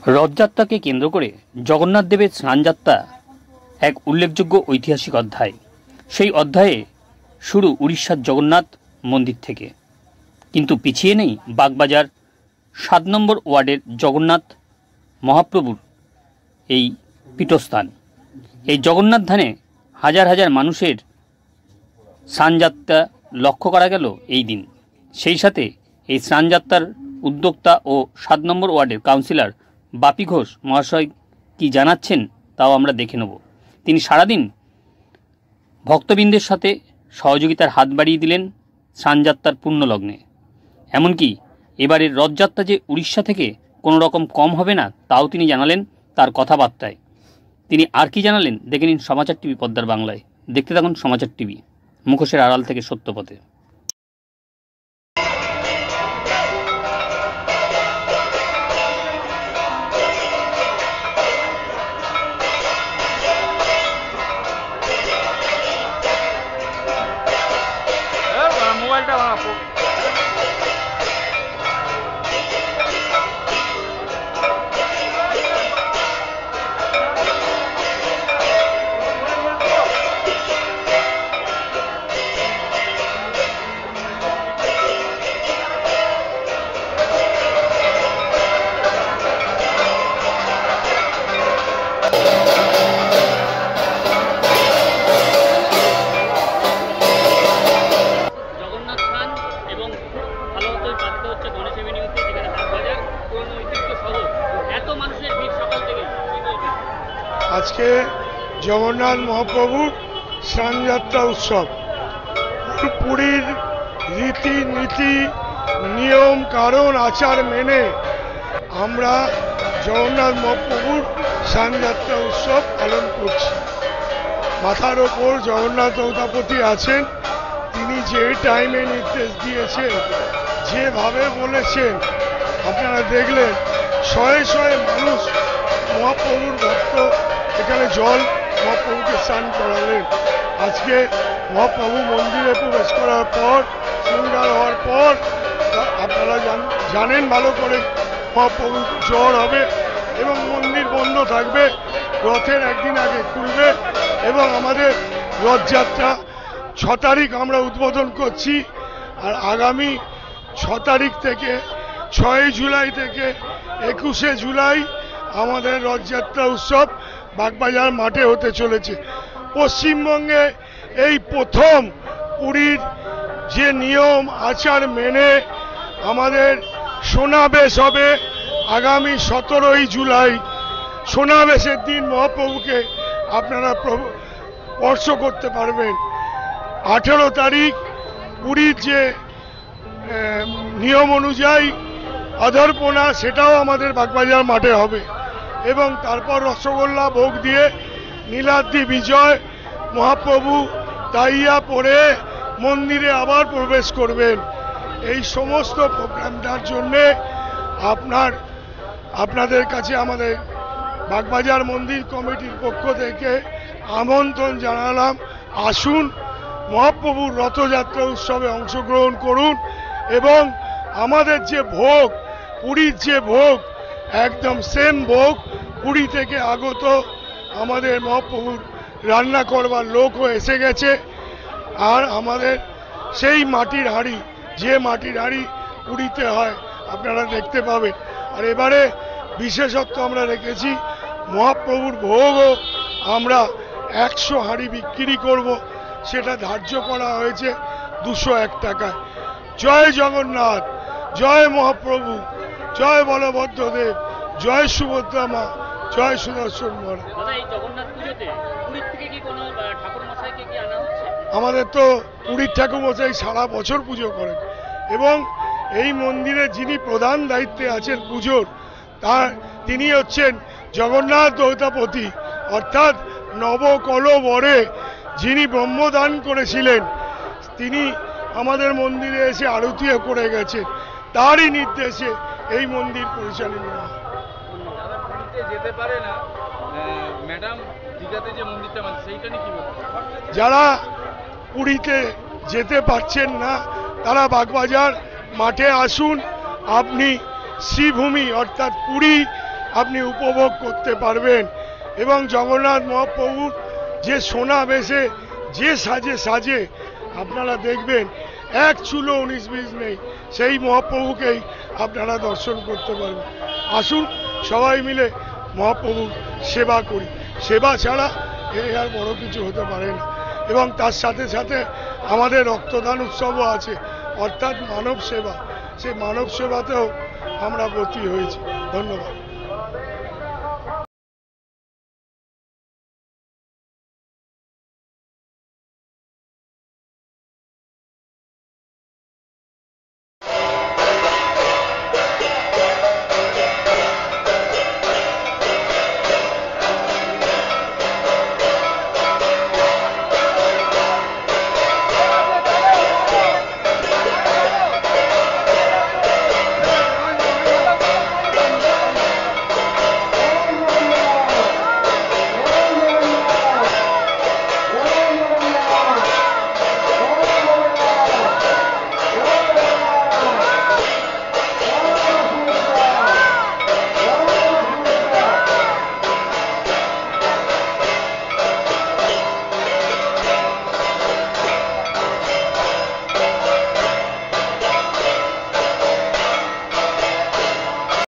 রথযাত্রাকে কেন্দ্র করে জগন্নাথ দেবের স্নানযাত্রা এক উল্লেখযোগ্য ঐতিহাসিক অধ্যায়। সেই অধ্যায়ে শুরু উড়িষ্যার জগন্নাথ মন্দির থেকে, কিন্তু পিছিয়ে নেই বাগবাজার 7 নম্বর ওয়ার্ডের জগন্নাথ মহাপ্রভুর এই পীঠস্থান। এই জগন্নাথ ধামে হাজার হাজার মানুষের স্নানযাত্রা লক্ষ্য করা গেল এই দিন। সেই সাথে এই স্নানযাত্রার উদ্যোক্তা ও 7 নম্বর ওয়ার্ডের কাউন্সিলর বাপি ঘোষ মহাশয় কি জানাচ্ছেন তাও আমরা দেখে নেব। তিনি সারাদিন ভক্তবৃন্দের সাথে সহযোগিতার হাত বাড়িয়ে দিলেন স্নানযাত্রার পুণ্যলগ্নে। এমনকি এবারের রথযাত্রা যে উড়িষ্যা থেকে কোনো রকম কম হবে না তাও তিনি জানালেন তার কথাবার্তায়। তিনি আর কি জানালেন দেখে নিন সমাচার টিভি পদ্মার বাংলায়। দেখতে থাকুন সমাচার টিভি, মুখোশের আড়াল থেকে সত্যপথে। আজকে জগন্নাথ মহাপ্রভুর স্নানযাত্রা উৎসব। পুরীর রীতি নীতি নিয়ম কারণ আচার মেনে আমরা জগন্নাথ মহাপ্রভুর স্নানযাত্রা উৎসব পালন করছি। মাথার ওপর জগন্নাথ দৌতাপতি আছেন, তিনি যে টাইমে নির্দেশ দিয়েছেন, যেভাবে বলেছেন, আপনারা দেখলেন শয়ে শয়ে মানুষ মহাপ্রভুর ভক্ত এখানে জল মহাপ্রভুকে স্নান করালেন। আজকে মহাপ্রভু মন্দিরে প্রবেশ করার পর, শৃঙ্গার হওয়ার পর আপনারা জানেন ভালো করে মহাপ্রভু জ্বর হবে এবং মন্দির বন্ধ থাকবে। রথের একদিন আগে খুলবে এবং আমাদের রথযাত্রা 6 তারিখ আমরা উদ্বোধন করছি। আর আগামী 6 তারিখ থেকে 6 জুলাই থেকে 21শে জুলাই আমাদের রথযাত্রা উৎসব বাগবাজার মাঠে হতে চলেছে। পশ্চিমবঙ্গে এই প্রথম পুরীর যে নিয়ম আচার মেনে আমাদের সোনাবেশ হবে আগামী 17ই জুলাই। সোনাবেশের দিন মহাপ্রভুকে আপনারা স্পর্শ করতে পারবেন। 18 তারিখ পুরীর যে নিয়ম অনুযায়ী অধরপনা, সেটাও আমাদের বাগবাজার মাঠে হবে এবং তারপর রসগোল্লা ভোগ দিয়ে নীলাদ্রি বিজয় মহাপ্রভু তাইয়া পরে মন্দিরে আবার প্রবেশ করবেন। এই সমস্ত প্রোগ্রামটার জন্যে আপনাদের কাছে আমাদের বাগবাজার মন্দির কমিটির পক্ষ থেকে আমন্ত্রণ জানালাম। আসুন মহাপ্রভুর রথযাত্রা উৎসবে অংশগ্রহণ করুন এবং আমাদের যে ভোগ, পুরীর যে ভোগ, একদম সেম ভোগ পুরী থেকে আগত আমাদের মহাপ্রভুর রান্না করবার লোকও এসে গেছে। আর আমাদের সেই মাটির হাঁড়ি, যে মাটির হাঁড়ি পুরীতে হয়, আপনারা দেখতে পাবেন। আর এবারে বিশেষত্ব আমরা রেখেছি, মহাপ্রভুর ভোগও আমরা 100 হাঁড়ি বিক্রি করব, সেটা ধার্য করা হয়েছে 201 টাকায়। জয় জগন্নাথ, জয় মহাপ্রভু, জয় বলভদ্রদেব, জয় সুভদ্রা মা, জয় সুদর্শন মহারাজ। আমাদের তো পুরীর ঠাকুরমশাই সারা বছর পুজো করেন এবং এই মন্দিরে যিনি প্রধান দায়িত্বে আছেন পুজোর, তিনি হচ্ছেন জগন্নাথ দৌতাপতি, অর্থাৎ নবকলবরে যিনি ব্রহ্মদান করেছিলেন, তিনি আমাদের মন্দিরে এসে আরতিও করে গেছেন। তারই নির্দেশে এই মন্দির পরিচালিত হয়। যারা পুরীতে যেতে পারছেন না তারা বাগবাজার মাঠে আসুন। আপনি শ্রীভূমি অর্থাৎ পুরী আপনি উপভোগ করতে পারবেন। এবং জগন্নাথ মহাপ্রভুর যে সোনা বেশে যে সাজে সাজে আপনারা দেখবেন এক চুলো 19-20 নেই, সেই মহাপ্রভুকেই আপনারা দর্শন করতে পারবেন। আসুন সবাই মিলে মহাপ্রভুর সেবা করি, সেবা ছাড়া এই আর বড় কিছু হতে পারে না। এবং তার সাথে সাথে আমাদের রক্তদান উৎসবও আছে, অর্থাৎ মানব সেবা, সেই মানব সেবাতেও আমরা ব্রতী হয়েছি। ধন্যবাদ।